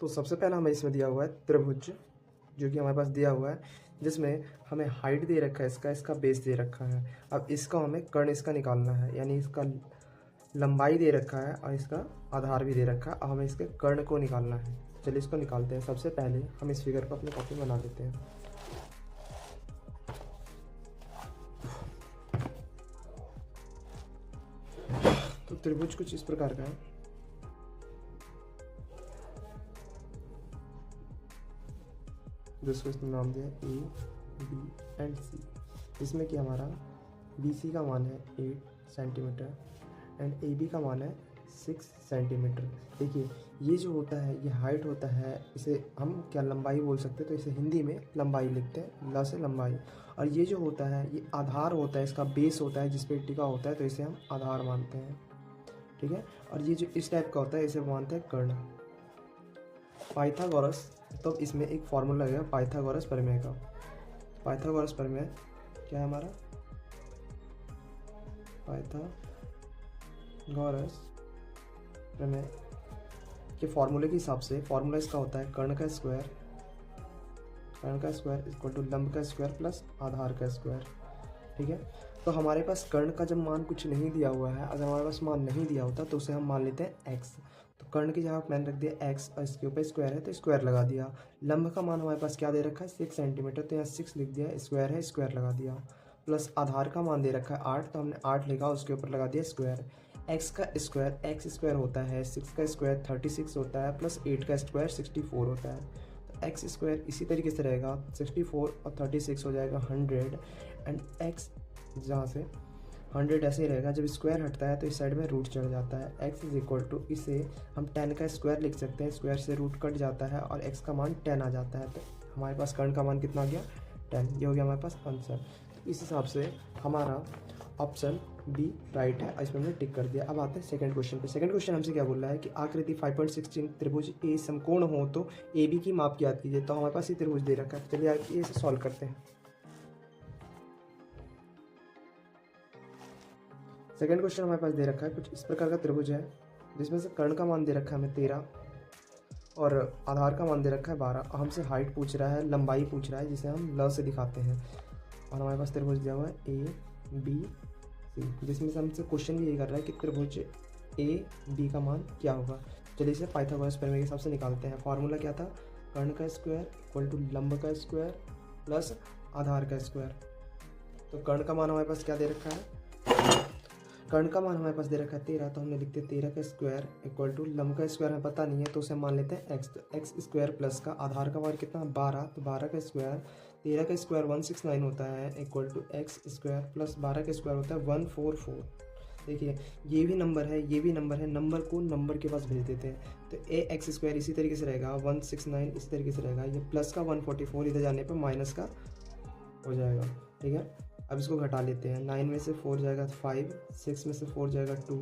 तो सबसे पहला हमें इसमें दिया हुआ है त्रिभुज, जो कि हमारे पास दिया हुआ है, जिसमें हमें हाइट दे रखा है, इसका बेस दे रखा है। अब इसका हमें कर्ण इसका निकालना है, यानी इसका लंबाई दे रखा है और इसका आधार भी दे रखा है। अब हमें इसके कर्ण को निकालना है। चलिए इसको निकालते हैं। सबसे पहले हम इस फिगर को अपनी कॉपी में बना लेते हैं। तो त्रिभुज कुछ इस प्रकार का है। जिसको इसने नाम दिया ए बी एंड सी, जिसमें कि हमारा बी सी का मान है 8 सेंटीमीटर एंड ए बी का मान है 6 सेंटीमीटर। देखिए ये जो होता है ये हाइट होता है, इसे हम क्या लंबाई बोल सकते हैं, तो इसे हिंदी में लंबाई लिखते हैं, ल से लंबाई। और ये जो होता है ये आधार होता है, इसका बेस होता है जिस पे टिका होता है, तो इसे हम आधार मानते हैं। ठीक है। और ये जो इस टाइप का होता है इसे मानते हैं कर्ण। पाइथागोरस, तो इसमें एक फॉर्मूला लगेगा पाइथागोरस प्रमेय का। पाइथागोरस प्रमेय क्या है हमारा? पाइथागोरस प्रमेय के फॉर्मूले के हिसाब से फॉर्मूला इसका होता है कर्ण का स्क्वायर इक्वल टू लंब का स्क्वायर प्लस आधार का स्क्वायर। ठीक है। तो हमारे पास कर्ण का जब मान कुछ नहीं दिया हुआ है, अगर हमारे पास मान नहीं दिया होता तो उसे हम मान लेते हैं x। तो कर्ण की जगह मैंने रख दिया x और इसके ऊपर स्क्वायर है तो स्क्वायर लगा दिया। लंब का मान हमारे पास क्या दे रखा है 6 सेंटीमीटर, तो यहाँ 6 लिख दिया, स्क्वायर है स्क्वायर लगा दिया। प्लस आधार का मान दे रखा है 8, तो हमने 8 लिखा, उसके ऊपर लगा दिया स्क्वायर। x का स्क्वायर x स्क्वायर होता है, 6 का स्क्वायर 36 होता है, प्लस 8 का स्क्वायर 64 होता है। तो x स्क्वायर इसी तरीके से रहेगा, 64 और 36 हो जाएगा 100 एंड x जहाँ से 100 ऐसे ही रहेगा। जब स्क्वायर हटता है तो इस साइड में रूट चढ़ जाता है। x इज इक्वल टू, इसे हम 10 का स्क्वायर लिख सकते हैं, स्क्वायर से रूट कट जाता है और x का मान 10 आ जाता है। तो हमारे पास कर्ण का मान कितना आ गया 10। ये हो गया हमारे पास आंसर। तो इस हिसाब से हमारा ऑप्शन बी राइट है, इसमें हमने टिक कर दिया। अब आते हैं सेकंड क्वेश्चन पे। सेकंड क्वेश्चन हमसे क्या बोल रहा है कि आकृति 5.16 त्रिभुज ए समकोण हो तो ए बी की माप ज्ञात कीजिए। तो हमारे पास ये त्रिभुज दे रखा है, चलिए आगे इसे सॉल्व करते हैं। सेकंड क्वेश्चन हमारे पास दे रखा है कुछ इस प्रकार का त्रिभुज है, जिसमें से कर्ण का मान दे रखा है हमें 13 और आधार का मान दे रखा है 12। हमसे हाइट पूछ रहा है, लंबाई पूछ रहा है, जिसे हम ल से दिखाते हैं। और हमारे पास त्रिभुज दिया हुआ है ए बी सी, जिसमें से हमसे क्वेश्चन भी यही कर रहा है कि त्रिभुज ए बी का मान क्या होगा। चलिए इसे पाइथागोरस प्रमेय के हिसाब से निकालते हैं। फॉर्मूला क्या था? कर्ण का स्क्वायर इक्वल टू लंब का स्क्वायर प्लस आधार का स्क्वायर। तो कर्ण का मान हमारे पास क्या दे रखा है? कर्ण का मान हमारे पास दे रखा है 13, तो हमने लिखते 13 का स्क्वायर इक्वल टू लंब का स्क्वायर हमें पता नहीं है, तो उसे मान लेते हैं x। तो x स्क्वायर प्लस का आधार का मान कितना 12, तो 12 का स्क्वायर, 13 का स्क्वायर 169 होता है equal to x square plus 12 का स्क्वायर होता है 144। देखिए ये भी नंबर है, ये भी नंबर है, नंबर को नंबर के पास भेज देते हैं। तो ए एक्स स्क्वायर इसी तरीके से रहेगा, 169 इसी तरीके से रहेगा, ये प्लस का 144 इधर जाने पर माइनस का हो जाएगा। ठीक है। अब इसको घटा लेते हैं, 9 में से 4 जाएगा 5, 6 में से 4 जाएगा 2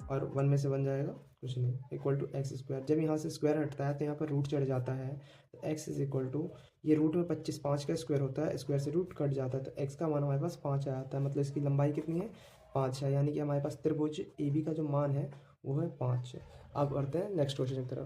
और 1 में से 1 जाएगा कुछ नहीं, इक्वल टू एक्स स्क्वायर। जब यहाँ से स्क्वायर हटता है तो यहाँ पर रूट चढ़ जाता है, तो एक्स इज इक्वल टू, ये रूट में 25 5 का स्क्वायर होता है, स्क्वायर से रूट कट जाता है, तो एक्स का मान हमारे पास 5 आ जाता है। मतलब इसकी लंबाई कितनी है 5 है, यानी कि हमारे पास त्रिभुज ए बी का जो मान है वो है 5। अब बढ़ते हैं नेक्स्ट क्वेश्चन की तरफ।